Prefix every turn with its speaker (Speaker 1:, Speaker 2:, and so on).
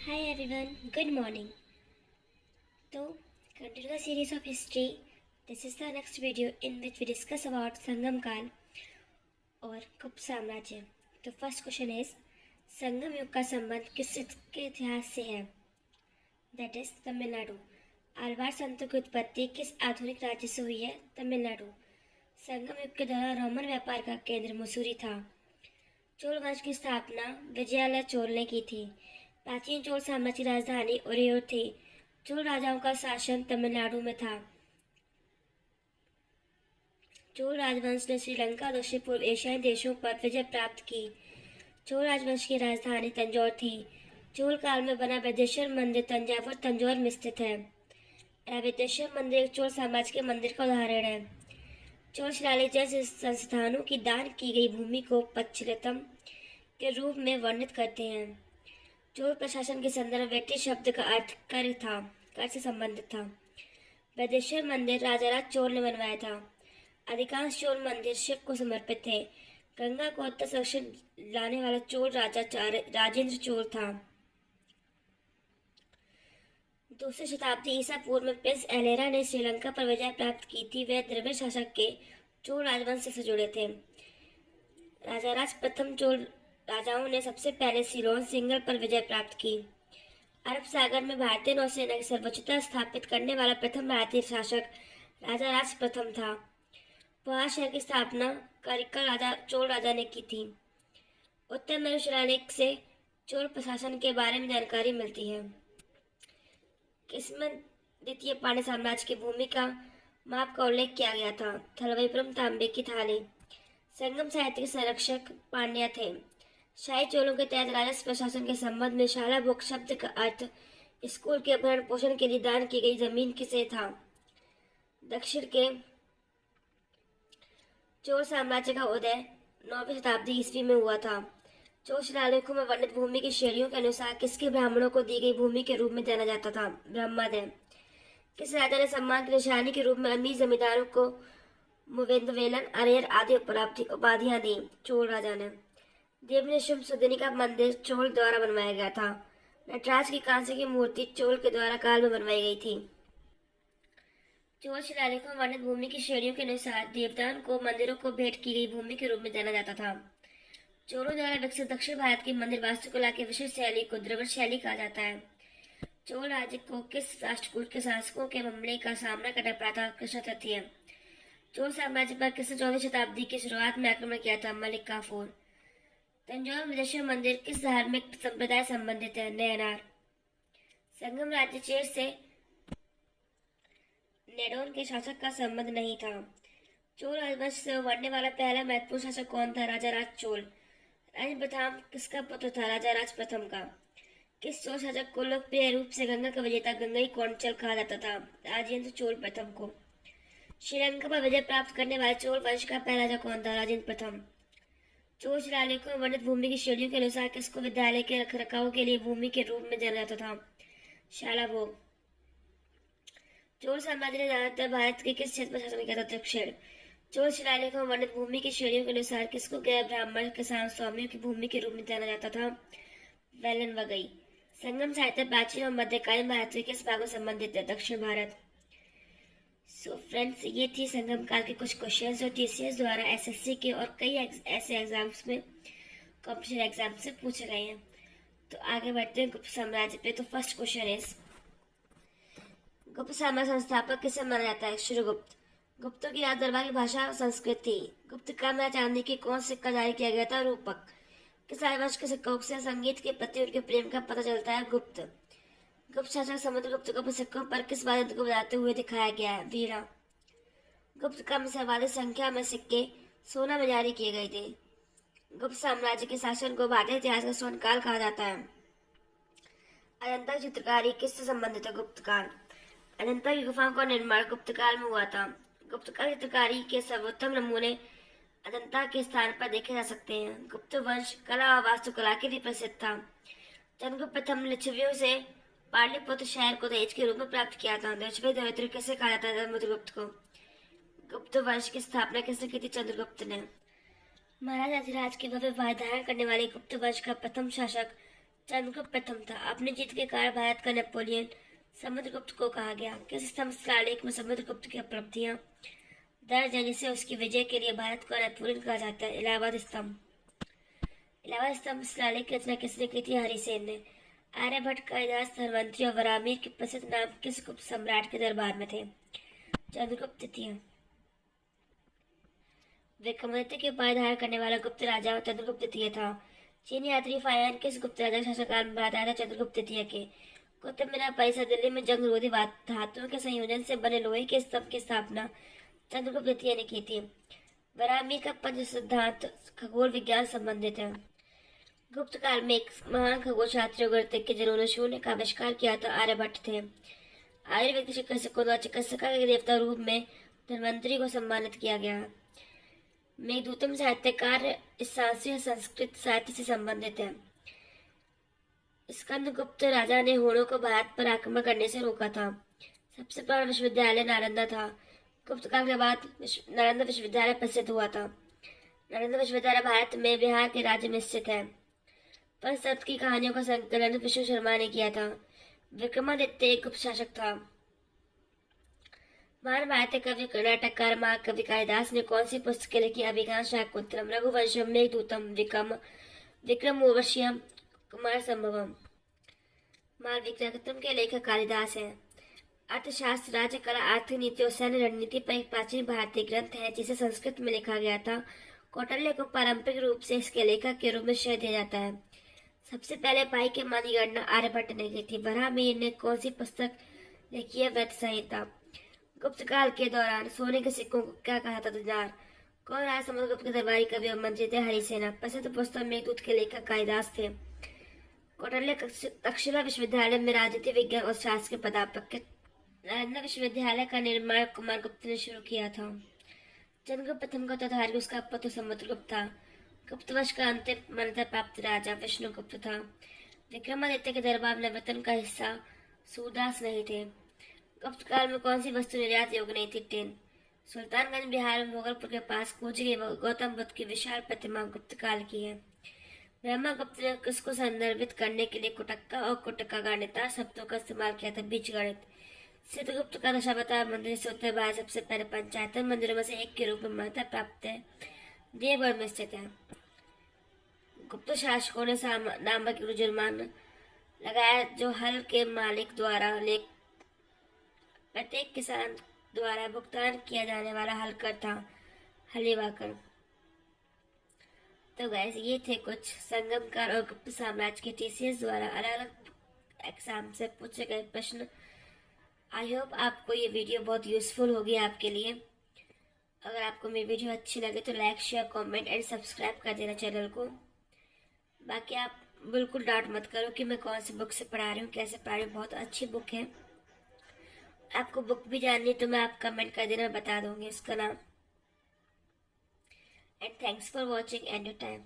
Speaker 1: Hi everyone, good morning. So, continue the series of history. This is the next video in which we discuss about Sangam Kal और गुप्त साम्राज्य. तो first question is संगम युग का संबंध किसके इतिहास से है? That is Tamil Nadu. आलवार संतों की उत्पत्ति किस आधुनिक राज्य से हुई है? तमिलनाडु. संगम युग के दौरान रोमन व्यापार का केंद्र मसूरी था. चोल वंश की स्थापना विजयालय चोल ने की थी. प्राचीन चोल साम्राज्य की राजधानी उरेयूर थी. चोल राजाओं का शासन तमिलनाडु में था. चोल राजवंश ने श्रीलंका दक्षिण पूर्व एशियाई देशों पर विजय प्राप्त की. चोल राजवंश की राजधानी तंजौर थी. चोल काल में बना वेदेश्वर मंदिर तंजावुर तंजौर में स्थित है. वेदेश्वर मंदिर एक चोल साम्राज्य के मंदिर का उदाहरण है. चोल शिलालेख जैसे संस्थानों की दान की गई भूमि को पच्छिलतम के रूप में वर्णित करते हैं. चोल प्रशासन के संदर्भ वेटी शब्द का अर्थ कर से संबंधित था. वेदेश्वर मंदिर राजाराज चोल ने बनवाया था. अधिकांश चोल मंदिर शिव को समर्पित थे. गंगा को उत्तर से दक्षिण लाने वाला चोल राजा राजेंद्र चोल था. दूसरी शताब्दी ईसा पूर्व में प्रिंस एलेरा ने श्रीलंका पर विजय प्राप्त की थी. वे द्रविड़ शासक के चोल राजवंश से जुड़े थे. राजाराज प्रथम चोल राजाओं ने सबसे पहले सिलोन सिंगल पर विजय प्राप्त की. अरब सागर में भारतीय नौसेना की सर्वोच्चता स्थापित करने वाला प्रथम भारतीय शासक राजाराज प्रथम था. पोहा शहर की स्थापना करिक्कल राजा चोल राजा ने की थी. उत्तर मेरु शिलालेख से चोल प्रशासन के बारे में जानकारी मिलती है. किसमें द्वितीय पांड्य साम्राज्य की भूमि का माप का उल्लेख किया गया था? थलवईपुरम तांबे की थाली. संगम साहित्य के संरक्षक पांड्या थे. शाही चोलों के तहत राजस्व प्रशासन के संबंध में शाला भोग शब्द का अर्थ स्कूल के भरण पोषण के लिए दान की गई जमीन किसे था? दक्षिण के चोल साम्राज्य का उदय 9वीं शताब्दी ईस्वी में हुआ था. चोल शिलालेखों में वर्णित भूमि की श्रेणियों के अनुसार किसके ब्राह्मणों को दी गई भूमि के रूप में जाना जाता था? ब्रह्मदेव. किस राजा ने सम्मान की निशानी के रूप में अमीर जमींदारों को मुवेंदवेलन अरेर आदि उपाधियां दी? चोल राजा ने. देवनिशुम्भ सुदिनी का मंदिर चोल द्वारा बनवाया गया था. नटराज की कांस्य की मूर्ति चोल के द्वारा काल में बनवाई गई थी. चोल शिलालेखों में वर्णित भूमि की श्रेणियों के अनुसार देवदान को मंदिरों को भेंट की गई भूमि के रूप में जाना जाता था. चोलों द्वारा विकसित दक्षिण भारत की मंदिर वास्तुकला की विशिष्ट शैली को द्रविड़ शैली कहा जाता है. चोल राज्य को किस राष्ट्रकूट के शासकों के हमले का सामना करना पड़ा था? कृष्ण तृतीय. चोल साम्राज्य पर किसने 14वीं शताब्दी की शुरुआत में आक्रमण किया था? मलिक काफूर. तंजौर विदेश्वर मंदिर किस धार्मिक संप्रदाय संबंधित है? नयनार. संगम राज्य चेर से नेडोन के शासक का संबंध नहीं था. चोल राजवंश से उभरने वाला पहला महत्वपूर्ण शासक कौन था? राजाराज चोल. राजेंद्र प्रथम किसका पुत्र था? राजाराज प्रथम का. किस चोल शासक को लोकप्रिय रूप से गंगा का विजेता गंगई कौंचल कहा जाता था? राजेंद्र चोल प्रथम को. श्रीलंका पर विजय प्राप्त करने वाले चोल वंश का पहला राजा कौन था? राजेंद्र प्रथम. चोल शिलालेखों में वर्णित भूमि की श्रेणियों के अनुसार किसको विद्यालय के रखरखाव के लिए भूमि के रूप में जाना जाता था? शाला भोग. चोल साम्राज्य ने ज्यादातर भारत के किस क्षेत्र पर शासन किया था? दक्षिण. चोल शिलालेखों में वर्णित भूमि की श्रेणियों के अनुसार किसको गैर ब्राह्मण किसान स्वामियों की भूमि के रूप में जाना जाता था? वेलन वगई. संगम साहित्य प्राचीन और मध्यकालीन भारत के किस भाग में संबंधित है? दक्षिण भारत. सो फ्रेंड्स, ये थी संगम काल के कुछ क्वेश्चन जो टीसीएस द्वारा एसएससी के और कई ऐसे एग्जाम्स में कॉम्पिटिशन एग्जाम से पूछे गए हैं. तो आगे बढ़ते हैं गुप्त साम्राज्य पे. तो फर्स्ट क्वेश्चन इज गुप्त साम्राज्य संस्थापक किसे माना जाता है? श्रीगुप्त. गुप्तों की राज दरबार की भाषा संस्कृत थी. गुप्त काल में चांदी की कौन सिक्का जारी किया गया था? रूपक. किस राजवंश के सिक्कों से संगीत के प्रति उनके प्रेम का पता चलता है? गुप्त. गुप्त शासक समुद्रगुप्त को सिक्कों पर किस वाद्य को बजाते हुए दिखाया गया है? वीणा. गुप्त काल में सर्वाधिक संख्या में सिक्के सोना में जारी किए गए थे. गुप्त साम्राज्य के शासन को भारतीय इतिहास का स्वर्ण काल कहा जाता है. अजंता की चित्रकारी किससे संबंधित है? गुप्त काल. अजंता की गुफाओं का निर्माण गुप्त काल में हुआ था. गुप्त काल चित्रकारी के सर्वोत्तम नमूने अजंता के स्थान पर देखे जा सकते हैं. गुप्त वंश कला और वास्तुकला के लिए प्रसिद्ध था. चंद्रगुप्त प्रथम लिच्छवियों से पाटलिपुत्र शहर को दहेज के रूप में प्राप्त किया था. दक्षिणी दरिद्र किसे कहा जाता है? समुद्रगुप्त को. गुप्त वंश की स्थापना किसने की थी? चंद्रगुप्त ने. महाराज अधिराज के भव्य वाहन धारण करने वाले गुप्त वंश का प्रथम शासक चंद्रगुप्त प्रथम था। अपनी जीत के कारण भारत का नेपोलियन समुद्रगुप्त को कहा गया। किस स्तंभ शिलालेख में समुद्रगुप्त की उपलब्धियां दर्ज है जिसे उसकी विजय के लिए भारत को नेपोलियन कहा जाता है? इलाहाबाद स्तंभ। इलाहाबाद स्तंभ शिलालेख की रचना किसने की थी? हरिसेन ने। आर्यभट्ट, कालिदास, धन्वंतरी और वराहमिहिर के प्रसिद्ध नाम किस गुप्त सम्राट के दरबार में थे? चंद्रगुप्त द्वितीय। विक्रमादित्य की उपाधि धारण करने वाला गुप्त राजा चंद्रगुप्त द्वितीय था। चीनी यात्री फायान किस गुप्त राजा के शासनकाल में भारत आया था? चंद्रगुप्त द्वितीय के। कुतुब मीनार परिसर दिल्ली में जंग रोधी धातुओं के संयोजन से बने लोहे के स्तंभ की स्थापना चंद्रगुप्त द्वितीय ने की थी। वराहमिहिर का पंच सिद्धांत खगोल विज्ञान संबंधित है। गुप्त काल में एक महान खगोल शास्त्री और गणितज्ञ जिन्होंने शून्य का आविष्कार किया था आर्यभट्ट थे। आयुर्वेदिक चिकित्सकों द्वारा चिकित्सका के देवता रूप में धन्वंतरी को सम्मानित किया गया। मेघदूतम साहित्यकार इस शास्त्रीय संस्कृत साहित्य से संबंधित है। स्कंदगुप्त राजा ने होड़ों को भारत पर आक्रमण करने से रोका था। सबसे पुराना विश्वविद्यालय नालंदा था। गुप्त काल के बाद नालंदा विश्वविद्यालय प्रसिद्ध हुआ था। नालंदा विश्वविद्यालय भारत में बिहार के राज्य में स्थित है। पंचतंत्र की कहानियों का संकलन विष्णु शर्मा ने किया था। विक्रमादित्य एक गुप्त शासक था। महान भारतीय कवि नाटककार महाकवि कालिदास ने कौन सी पुस्तकें लिखी? अभिज्ञान शाकुंतलम, रघुवंशम, मेघदूतम, विक्रमोर्वशीयम, कुमार संभवम। मालविकाग्निमित्रम के लेखक कालिदास हैं। अर्थशास्त्र, राज्य कला, आर्थिक नीति और सैन्य रणनीति पर एक प्राचीन भारतीय ग्रंथ है जिसे संस्कृत में लिखा गया था। कौटिल्य को पारंपरिक रूप से इसके लेखक के रूप में श्रेय दिया जाता है। सबसे पहले पाई के मान की गणना आर्यभट्ट ने की थी। वराहमिहिर ने कौन सी पुस्तक लिखी है? वैद्य संहिता। गुप्त काल के दौरान सोने के सिक्कों को क्या कहा था? दिनार। कौन राजा समुद्रगुप्त के दरबारी कवि और मंत्री थे? हरिसेन। प्रसिद्ध पुस्तक मेघदूत के लेखक कालिदास थे। कौटिल्य तक्षशिला विश्वविद्यालय में राजनीति विज्ञान और शास्त्र के प्राध्यापक। नालंदा विश्वविद्यालय का निर्माण कुमार गुप्त ने शुरू किया था। चंद्रगुप्त प्रथम का उत्तराधिकारी उसका पुत्र समुद्रगुप्त था। गुप्त वंश का अंतिम मान्यता प्राप्त राजा विष्णुगुप्त था। विक्रमादित्य के दरबार में वेतन का हिस्सा सूरदास नहीं थे। गुप्त काल में कौन सी वस्तु निर्यात योग्य नहीं थी? टिन। सुल्तानगंज बिहार में भोगलपुर के पास खोजी गई गौतम बुद्ध की विशाल प्रतिमा गुप्त काल की है। ब्रह्मगुप्त ने किसको संदर्भित करने के लिए कुटक्का और कुटका गणिता शब्दों का इस्तेमाल किया था? बीज गणित। सिद्धगुप्त का दशावतार मंदिर से उत्तर भारत सबसे पहले पंचायतन मंदिरों में से एक के रूप में मान्यता प्राप्त है। देवगढ़ में स्थित है। गुप्त शासकों ने नामक जुर्माना लगाया जो हल के मालिक द्वारा प्रत्येक किसान द्वारा भुगतान किया जाने वाला हल कर था, हलेवा कर। तो गैस ये थे कुछ संगमकाल और गुप्त साम्राज्य के टीसीएस द्वारा अलग अलग एग्जाम से पूछे गए प्रश्न। आई होप आपको ये वीडियो बहुत यूजफुल होगी आपके लिए। अगर आपको मेरी वीडियो अच्छी लगे तो like, share, comment and subscribe कर देना चैनल को। बाकी आप बिल्कुल डाउट मत करो कि मैं कौन सी बुक से पढ़ा रही हूँ, कैसे पढ़ा रही हूँ। बहुत अच्छी बुक है। आपको बुक भी जाननी तो मैं आप कमेंट कर देना, बता दूंगी उसका नाम। And thanks for watching and your time.